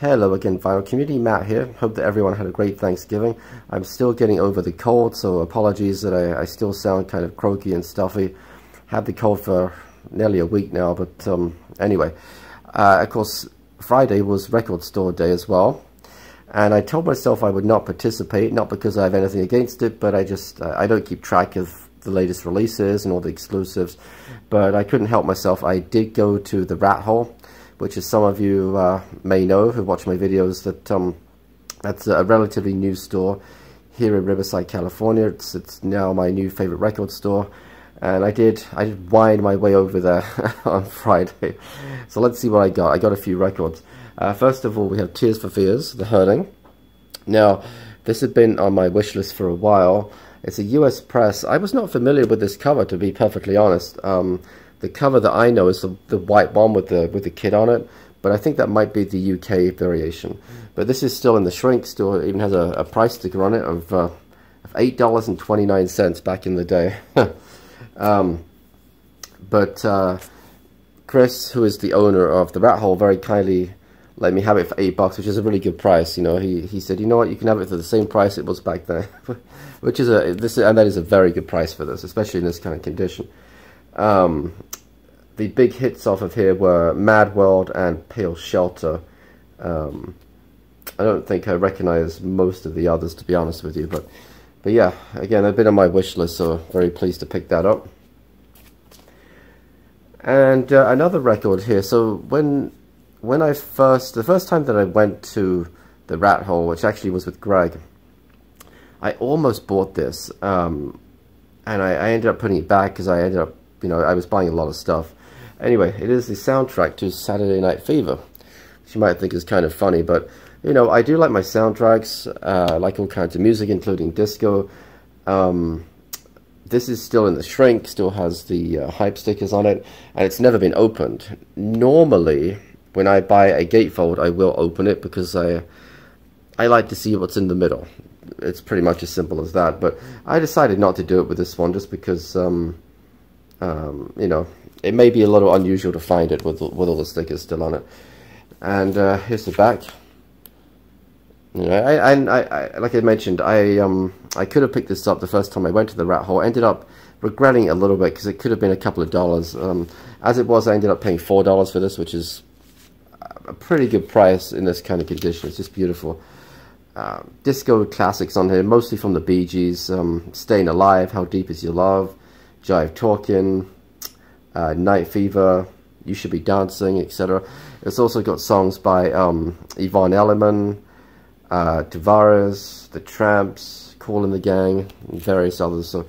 Hello again, Vinyl Community, Matt here. Hope that everyone had a great Thanksgiving. I'm still getting over the cold, so apologies that I still sound kind of croaky and stuffy. Had the cold for nearly a week now, but anyway. Of course, Friday was record store day as well. And I told myself I would not participate, not because I have anything against it, but I don't keep track of the latest releases and all the exclusives. But I couldn't help myself. I did go to the Rat Hole, which, as some of you may know who watch my videos, that's a relatively new store here in Riverside, California. It's now my new favorite record store, and I did wind my way over there on Friday. So let's see what I got. I got a few records. First of all, we have Tears for Fears, The Hurting. Now, this had been on my wish list for a while. It's a US press. I was not familiar with this cover, to be perfectly honest. The cover that I know is the white one with the kid on it, but I think that might be the UK variation. But this is still in the shrink store. It even has a price sticker on it of $8.29 back in the day. But Chris, who is the owner of the Rat Hole, very kindly let me have it for $8, which is a really good price. You know, he said, you know what, you can have it for the same price it was back then, which is and that is a very good price for this, especially in this kind of condition. The big hits off of here were Mad World and Pale Shelter. I don't think I recognize most of the others, to be honest with you, but yeah, again, they've been on my wish list, so very pleased to pick that up. And another record here. So when the first time that I went to the Rat Hole, which actually was with Greg, I almost bought this, and I ended up putting it back because I ended up, you know, I was buying a lot of stuff. Anyway, it is the soundtrack to Saturday Night Fever, which you might think is kind of funny, but, you know, I do like my soundtracks. I like all kinds of music, including disco. This is still in the shrink, still has the hype stickers on it, and it's never been opened. Normally, when I buy a gatefold, I will open it because I like to see what's in the middle. It's pretty much as simple as that, but I decided not to do it with this one just because you know, it may be a little unusual to find it with all the stickers still on it. And here's the back. You know, I like I mentioned, I could have picked this up the first time I went to the Rat Hole. Ended up regretting it a little bit because it could have been a couple of dollars. As it was, I ended up paying $4 for this, which is a pretty good price in this kind of condition. It's just beautiful. Disco classics on here, mostly from the Bee Gees. Staying Alive, How Deep Is Your Love, Jive Talkin', Night Fever, You Should Be Dancing, etc. It's also got songs by Yvonne Elliman, Tavares, The Tramps, Kool and the Gang, and various others. So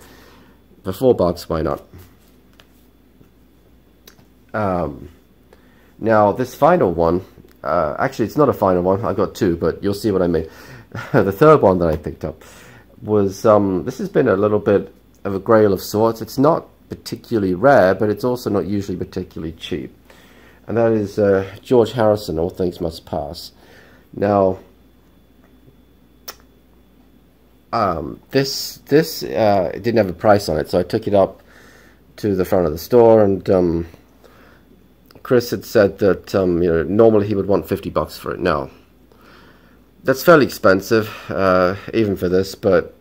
for $4, why not? Now this final one, actually it's not a final one, I've got two, but you'll see what I mean. The third one that I picked up was, this has been a little bit of a grail of sorts. It's not particularly rare, but it's also not usually particularly cheap. And that is George Harrison, All Things Must Pass. Now, this didn't have a price on it, so I took it up to the front of the store, and Chris had said that you know, normally he would want $50 for it. Now, that's fairly expensive, even for this, but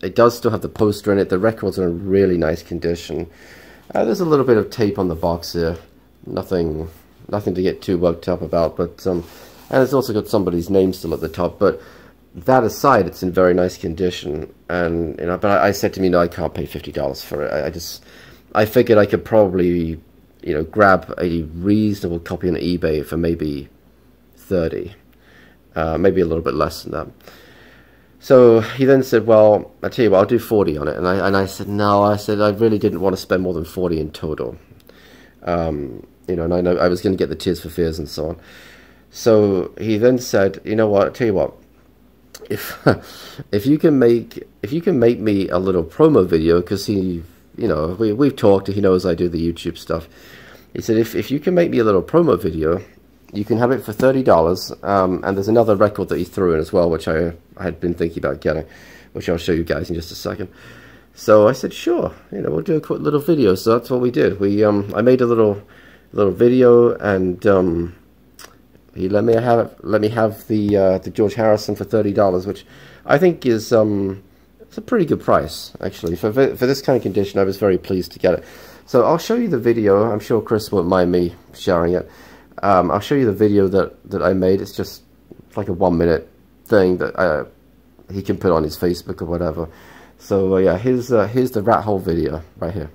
it does still have the poster in it. The record's in a really nice condition. There's a little bit of tape on the box here. Nothing to get too worked up about, but and it's also got somebody's name still at the top. But that aside, it's in very nice condition. And you know, but I said to me, no, I can't pay $50 for it. I figured I could probably, you know, grab a reasonable copy on eBay for maybe $30, maybe a little bit less than that. So he then said, well, I tell you what, I'll do $40 on it. And I said, no, I said I really didn't want to spend more than $40 in total. You know, and I know I was going to get the Tears for Fears and so on. So he then said, you know what, I tell you what, if you can make me a little promo video, because he, you know, we've talked, he knows I do the YouTube stuff. He said, if you can make me a little promo video, you can have it for $30, and there's another record that he threw in as well, which I had been thinking about getting, which I'll show you guys in just a second. So I said, sure, you know, we'll do a quick little video. So that's what we did. I made a little video, and he let me have the George Harrison for $30, which I think is it's a pretty good price actually for this kind of condition. I was very pleased to get it. So I'll show you the video. I'm sure Chris won't mind me sharing it. I'll show you the video that I made. It's just like a 1-minute thing that he can put on his Facebook or whatever. So yeah, here's the rat hole video right here.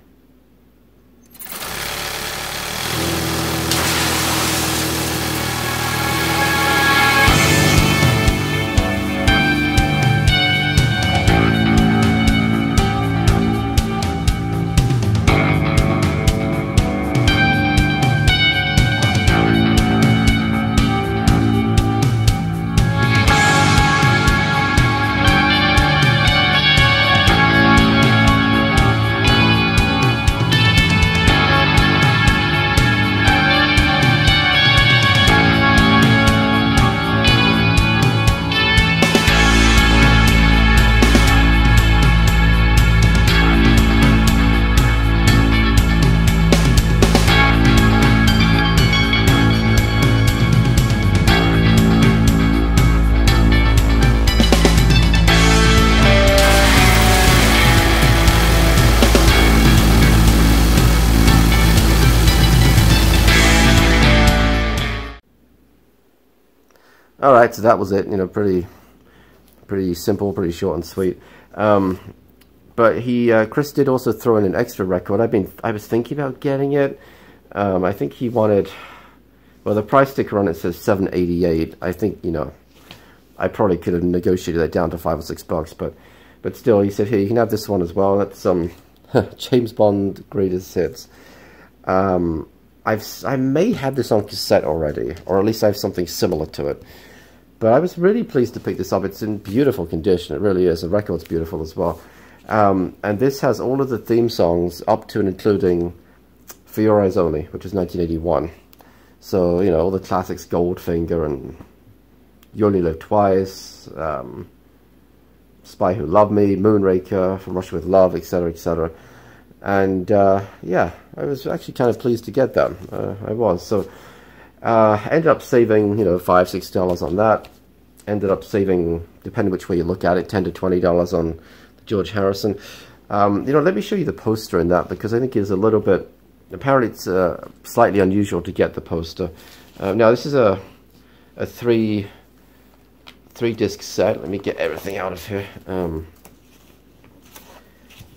Alright, so that was it, you know, pretty simple, pretty short and sweet. But Chris did also throw in an extra record. I was thinking about getting it. I think he wanted, well, the price sticker on it says $7.88. I think, you know, I probably could have negotiated that down to $5 or $6, but still, he said, here, you can have this one as well. That's James Bond Greatest Hits. I may have this on cassette already, or at least I have something similar to it. But I was really pleased to pick this up. It's in beautiful condition. It really is. The record's beautiful as well. And this has all of the theme songs up to and including For Your Eyes Only, which is 1981. So, you know, all the classics, Goldfinger and You Only Live Twice, Spy Who Loved Me, Moonraker, From Russia With Love, etc., etc. And, yeah, I was actually kind of pleased to get that. I was. So, ended up saving, you know, $5, $6 on that. Ended up saving, depending which way you look at it, $10 to $20 on the George Harrison. You know, let me show you the poster in that, because I think it's a little bit, apparently it's slightly unusual to get the poster. Now, this is a three disc set. Let me get everything out of here.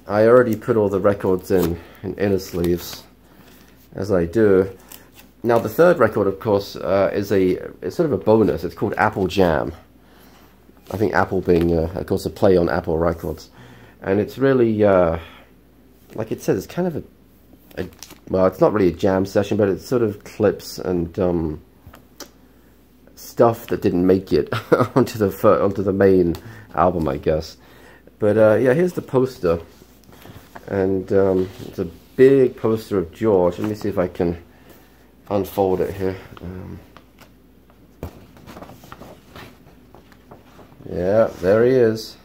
I already put all the records in inner sleeves, as I do. Now, the third record, of course, it's sort of a bonus. It's called Apple Jam. I think Apple being, of course, a play on Apple Records. And it's really, like it says, it's kind of well, it's not really a jam session, but it's sort of clips and stuff that didn't make it onto the main album, I guess. But yeah, here's the poster. And it's a big poster of George. Let me see if I can unfold it here. Yeah, there he is.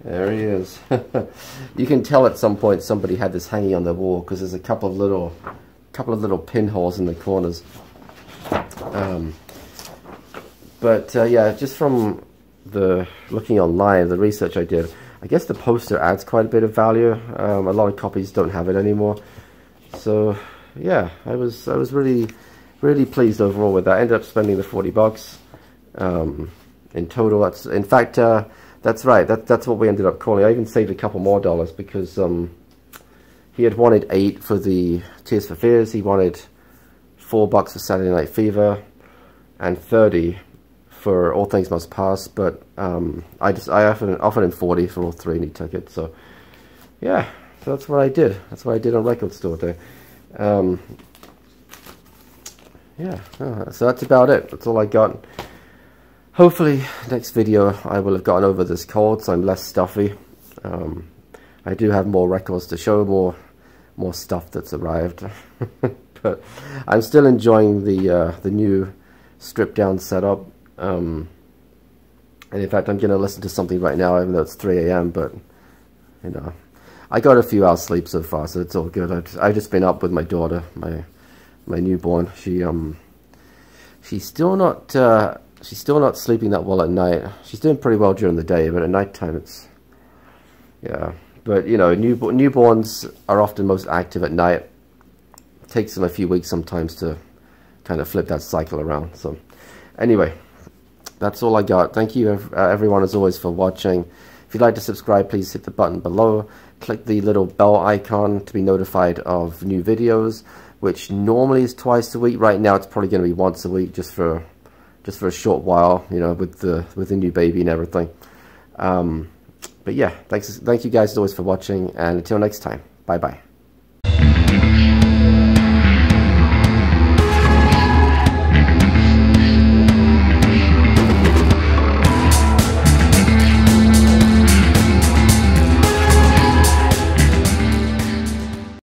There he is. You can tell at some point somebody had this hanging on the wall, because there's a couple of little pinholes in the corners. But yeah, just from the looking online, the research I did, I guess the poster adds quite a bit of value. A lot of copies don't have it anymore. So yeah, I was really pleased overall with that. I ended up spending the $40 in total. That's, in fact, that's right. That's what we ended up calling. I even saved a couple more dollars, because he had wanted $8 for the Tears for Fears. He wanted $4 for Saturday Night Fever, and $30 for All Things Must Pass. But I offered him $40 for all three, and he took it. So yeah, so that's what I did. That's what I did on Record Store Day. Yeah, so that's about it. That's all I got. Hopefully, next video I will have gotten over this cold, so I'm less stuffy. I do have more records to show, more stuff that's arrived. But I'm still enjoying the new stripped down setup. And in fact, I'm going to listen to something right now, even though it's 3 AM. But you know, I got a few hours sleep so far, so it's all good. I've just been up with my daughter, my newborn. She's still not sleeping that well at night. She's doing pretty well during the day, but at nighttime it's, yeah. But you know, newborns are often most active at night. It takes them a few weeks sometimes to kind of flip that cycle around. So anyway, that's all I got. Thank you everyone as always for watching. If you'd like to subscribe, please hit the button below. Click the little bell icon to be notified of new videos, which normally is twice a week. Right now it's probably going to be once a week, just for a short while, you know, with the new baby and everything. But yeah, thank you guys as always for watching, and until next time, bye bye.